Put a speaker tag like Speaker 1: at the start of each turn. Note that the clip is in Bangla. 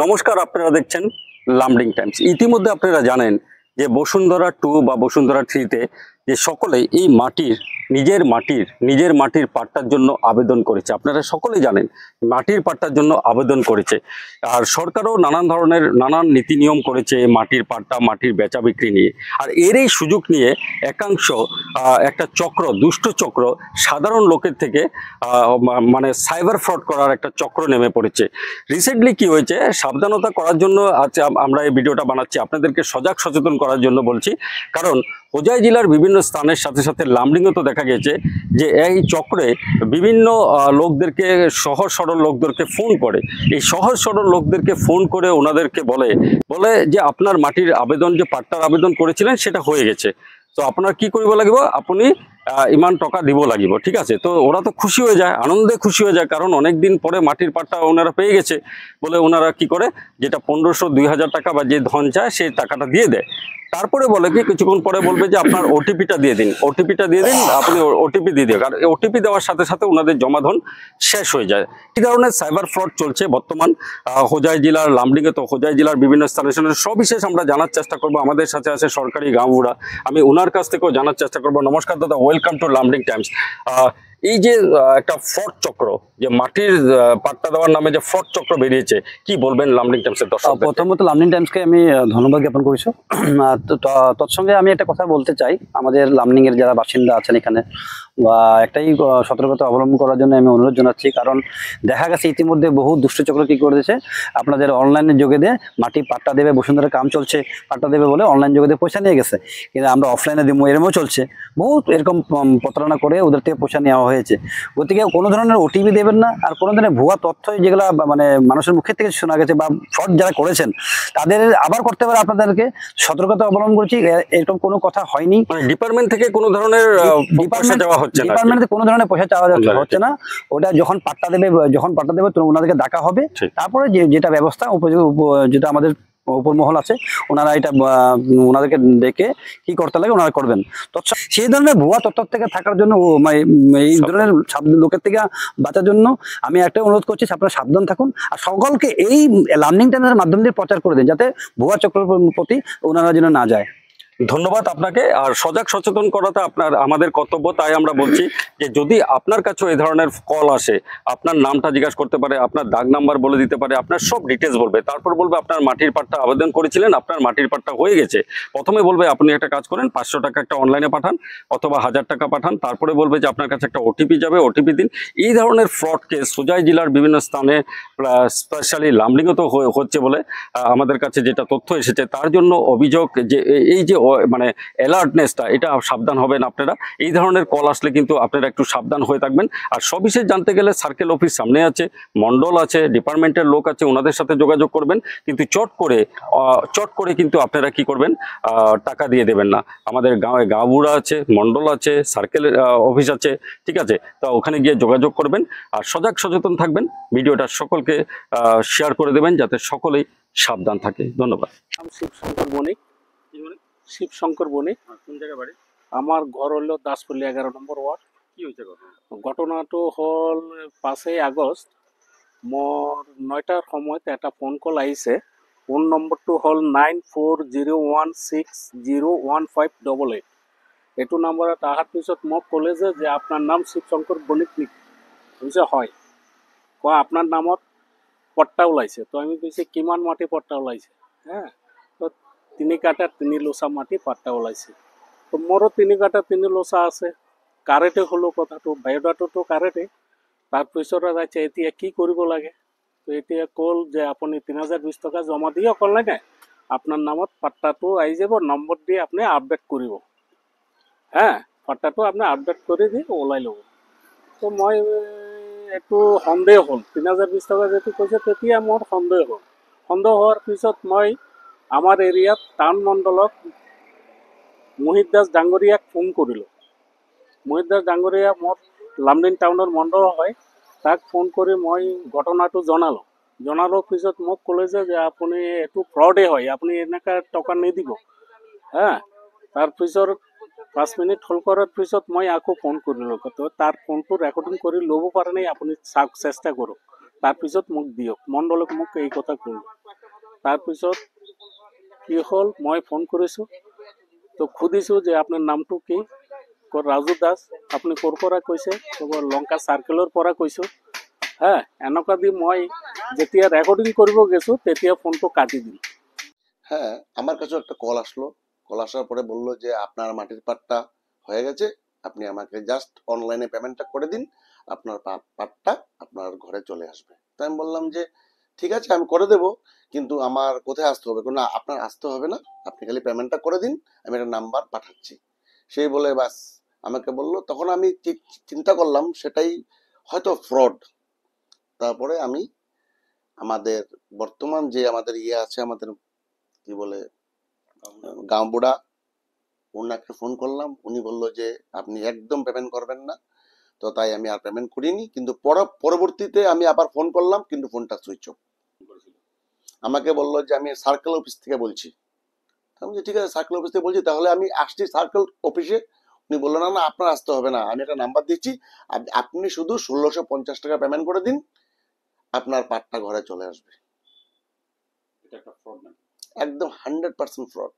Speaker 1: নমস্কার, আপনারা দেখছেন লামডিং টাইমস। ইতিমধ্যে আপনারা জানেন যে বসুন্ধরা 2 বা বসুন্ধরা 3-তে যে সকলেই এই নিজের মাটির পাট্টার জন্য আবেদন করেছে। আপনারা সকলেই জানেন মাটির পাট্টার জন্য আবেদন করেছে, আর সরকারও নানান নীতি নিয়ম করেছে মাটির পাট্টা, মাটির বেচা বিক্রি নিয়ে। আর এরই সুযোগ নিয়ে একাংশ একটা দুষ্ট চক্র সাধারণ লোকের থেকে মানে সাইবার ফ্রড করার একটা চক্র নেমে পড়েছে। রিসেন্টলি কি হয়েছে, সাবধানতা করার জন্য আজকে আমরা এই ভিডিওটা বানাচ্ছি, আপনাদেরকে সচেতন করার জন্য বলছি। কারণ হোজাই জেলার বিভিন্ন স্থানের সাথে সাথে লামডিংও তো দেখা গেছে যে এই চক্রে বিভিন্ন লোকদেরকে, সহজ সরল লোকদেরকে ফোন করে। এই সহজ সরল লোকদেরকে ফোন করে ওনাদেরকে বলে যে আপনার মাটির আবেদন, যে পাট্টার আবেদন করেছিলেন সেটা হয়ে গেছে, তো আপনার কি করিব লাগিব, আপনি ইমান টাকা দিব লাগিব। ঠিক আছে, তো ওরা তো খুশি হয়ে যায়, আনন্দে খুশি হয়ে যায়, কারণ অনেকদিন পরে মাটির পাট্টা ওনারা পেয়ে গেছে বলে ওনারা কি করে, যেটা 1500-2000 টাকা বা যে ধন চায় সেই টাকাটা দিয়ে দেয়। তারপরে বলে কি, কিছুক্ষণ পরে বলবে যে আপনার ওটিপিটা দিয়ে দিন, আপনি ওটিপি দিয়ে দিন। আর ওটিপি দেওয়ার সাথে সাথে ওনাদের জমা ধন শেষ হয়ে যায়। এই ধরনের সাইবার ফ্রড চলছে বর্তমান হোজাই জেলার লামডিংয়ে। তো হোজাই জেলার বিভিন্ন স্থানে সবিশেষ আমরা জানার চেষ্টা করবো। আমাদের সাথে আছে সরকারি গাঁওবুড়া, আমি ওনার কাছ থেকেও জানার চেষ্টা করবো। নমস্কার দাদা, ওয়েলকাম টু লামডিং টাইমস। এই যে একটা ফ্রড চক্র, যে মাটির পাট্টা দেওয়ার নামে যে ফ্রড চক্র বেরিয়েছে, কি বলবেন লামডিং টাইমসের দর্শক?
Speaker 2: প্রথমত লামডিং টাইমসকে আমি ধন্যবাদ জ্ঞাপন করেছি। তৎসঙ্গে আমি একটা কথা বলতে চাই, আমাদের লামডিং এর যারা বাসিন্দা আছেন এখানে, বা একটাই সতর্কতা অবলম্বন করার জন্য আমি অনুরোধ জানাচ্ছি। কারণ দেখা গেছে ইতিমধ্যে বহু দুষ্টচক্র কি করেছে, আপনাদের অনলাইনের যোগে দিয়ে মাটি পাট্টা দেবে, বসুন্ধরা কাম চলছে, পাট্টা দেবে বলে অনলাইন যোগে দিয়ে পয়সা নিয়ে গেছে, কিন্তু আমরা অফলাইনে দিব এরমও চলছে। বহুত এরকম প্রতারণা করে ওদের থেকে পয়সা নেওয়া হয়েছে। গতিকে কোনো ধরনের ওটিপি দেবেন না, আর কোনো ধরনের ভুয়া তথ্য যেগুলো মানে মানুষের মুখের থেকে শোনা গেছে বা ফ্রড যারা করেছেন তাদের আবার করতে পারে, আপনাদেরকে সতর্কতা অবলম্বন করছি। এরকম কোনো কথা হয়নি,
Speaker 1: ডিপার্টমেন্ট থেকে কোনো ধরনের
Speaker 2: ডিপার্টমেন্টে কোনো ধরনের পয়সা চাওয়া হচ্ছে না। ওটা যখন পাট্টা দেবে তো ওনাদেরকে ডাকা হবে, তারপরে যেটা ব্যবস্থা যেটা আমাদের উপর মহল আছে ওনারা এটা ওনাদেরকে ডেকে কি করতে লাগে ওনারা করবেন। সেই ধরনের ভুয়া তথ্য থেকে থাকার জন্য, এই ধরনের লোকের থেকে বাঁচার জন্য আমি একটা অনুরোধ করছি, আপনারা সাবধান থাকুন আর সকলকে এই লার্নিং টাইমের মাধ্যম দিয়ে প্রচার করে দিন, যাতে ভুয়া চক্রের প্রতি ওনারা যেন না যায়।
Speaker 1: ধন্যবাদ আপনাকে। আর সচেতন করাটা আমাদের কর্তব্য, তাই আমরা বলছি যে যদি আপনার কাছে এই ধরনের কল আসে, আপনার নামটা জিজ্ঞাসা করতে পারে, আপনার দাগ নাম্বার বলে দিতে পারে, আপনার সব ডিটেলস বলবে, তারপর বলবে আপনার মাটির পাট্টা আবেদন করেছিলেন, আপনার মাটির পাট্টা হয়ে গেছে। প্রথমে বলবে আপনি একটা কাজ করেন, 500 টাকা একটা অনলাইনে পাঠান অথবা 1000 টাকা পাঠান। তারপরে বলবে যে আপনার কাছে একটা ওটিপি যাবে, ওটিপি দিন। এই ধরনের ফ্রড কেস হোজাই জেলার বিভিন্ন স্থানে, স্পেশালি লামডিংও তো হচ্ছে বলে আমাদের কাছে যেটা তথ্য এসেছে, তার জন্য অভিযোগ যে এই যে মানে অ্যালার্টনেসটা, এটা সাবধান হবেন আপনারা। এই ধরনের কল আসলে কিন্তু আপনারা একটু সাবধান হয়ে থাকবেন। আর সবিশেষ জানতে গেলে সার্কেল অফিস সামনে আছে, মন্ডল আছে, ডিপার্টমেন্টের লোক আছে, ওনাদের সাথে যোগাযোগ করবেন। কিন্তু চট করে কিন্তু আপনারা কি করবেন, টাকা দিয়ে দেবেন না। আমাদের গাঁওবুড়া আছে, মন্ডল আছে, সার্কেল অফিস আছে, ঠিক আছে, তা ওখানে গিয়ে যোগাযোগ করবেন। আর সচেতন থাকবেন, ভিডিওটা সকলকে শেয়ার করে দেবেন যাতে সকলেই সাবধান থাকে। ধন্যবাদ।
Speaker 3: শিবশঙ্কর বণিক।
Speaker 1: কোন জায়গায় বাড়ি?
Speaker 3: আমার ঘর হলো দাসপল্লী 11 নম্বর ওয়ার্ড।
Speaker 1: কি হয়েছে
Speaker 3: ঘটনাটো হল 5 আগস্ট মোর 9টার সময়তে একটা ফোন কল আহিছে। ফোন নম্বরটো হল 9401601588। এইটো নম্বৰত অহাৰ পিছত মোক ক'লে যে আপোনাৰ নাম শিৱশংকৰ বণিক নেকি? কৈছে হয়। কোৱা আপোনাৰ নামত পট্টা ওলাইছে। তো আমি কৈছে কিমান মাটি পট্টা ওলাইছে? হ্যাঁ, তো 3 কাঠা 3 লোচা মাটি পাট্টা ওলাইছে। তো মোৰো 3 কাঠা 3 লোচা আছে। কাৰেক্টে হলো কথাটো, বায়োডাটাটো কাৰেক্টে। তাৰপিছত আছে এতিয়া কি কৰিব লাগে? তো এতিয়া ক'ল যে আপুনি 3020 টকা জমা দিয়ক অনলাইনে, আপোনাৰ নামত পাট্টাটো আহি যাব, নম্বৰ দি আপুনি আপডেট কৰিব। হ্যাঁ, পাট্টাটো আপুনি আপডেট কৰি দি ওলাই ল'ব। তো মই একটু সন্দেহ হ'ল, 3020 টকা যেটো কৈছে তেতিয়া মোৰ সন্দেহ হ'ল। সন্দেহ হোৱাৰ পিছত মই আমাৰ এৰিয়াত টাউন মণ্ডলক মোহিত দাস ডাঙৰীয়াক ফোন কৰিলোঁ। মোহিত দাস ডাঙৰীয়া মোৰ লামডিং টাউনৰ মণ্ডল হয়, তাক ফোন কৰি মই ঘটনাটো জনালোঁ পিছত মোক ক'লে যে আপুনি এইটো ফ্ৰডে হয়, আপুনি এনেকৈ টকা নিদিব। হ্যাঁ, তাৰপিছত 5 মিনিট হোল্ড কৰাৰ পিছত মই আকৌ ফোন কৰিলোঁ। তাৰ ফোনটো ৰেকৰ্ডিং কৰি ল'ব পাৰে নাই আপুনি চাওক, চেষ্টা কৰক। তাৰপিছত মোক দিয়ক। মণ্ডলক মোক এই কথা ক'লো। তাৰপিছত কি হ'ল, মই ফোন কৰিছোঁ, তো সুধিছোঁ যে আপোনাৰ নামটো কি? কয় ৰাজু দাস। আপুনি ক'ৰ পৰা কৈছে? ক'ব লংকা চাৰ্কেলৰ পৰা কৈছোঁ। হ্যাঁ, এনেকুৱা দি মই যেতিয়া রেকর্ডিং করব গেছো তেতিয়া ফোনটো কাটি দিল।
Speaker 4: হ্যাঁ, আমার কাছেও একটা কল আসলো। কল আসার পরে বললো যে আপনার মাটির পাটটা হয়ে গেছে, আপনি আমাকে জাস্ট অনলাইনে পেমেন্টটা করে দিন, আপনার পাটটা আপনার ঘরে চলে আসবে। তো আমি বললাম যে ঠিক আছে, আমি করে দেবো, কিন্তু আমার কোথায় আসতে হবে? না, আপনার আসতে হবে না, আপনি খালি পেমেন্টটা করে দিন, আমি একটা নাম্বার পাঠাচ্ছি। সেই বলে বাস আমাকে বললো। তখন আমি চিন্তা করলাম সেটাই হয়তো ফ্রড। তারপরে আমি আমাদের বর্তমান যে আমাদের আছে, আমাদের কি বলে গাঁওবুড়া, ওনাকে ফোন করলাম। উনি বললো যে আপনি একদম পেমেন্ট করবেন না। তো তাই আমি আর পেমেন্ট করিনি। কিন্তু পরবর্তীতে আমি আবার ফোন করলাম, কিন্তু ফোনটা সুইচ অফ। আমাকে বললো যে আমি সার্কেল অফিস থেকে বলছি। আমি ঠিক আছে, সার্কেল অফিস থেকে বলছি, তাহলে আমি আসছি সার্কেল অফিসে। উনি বললো না না, আপনার আসতে হবে না, আমি একটা নাম্বার দিচ্ছি, আপনি শুধু 1650 টাকা পেমেন্ট করে দিন, আপনার পাটটা ঘরে চলে আসবে। একদম 100% ফ্রড।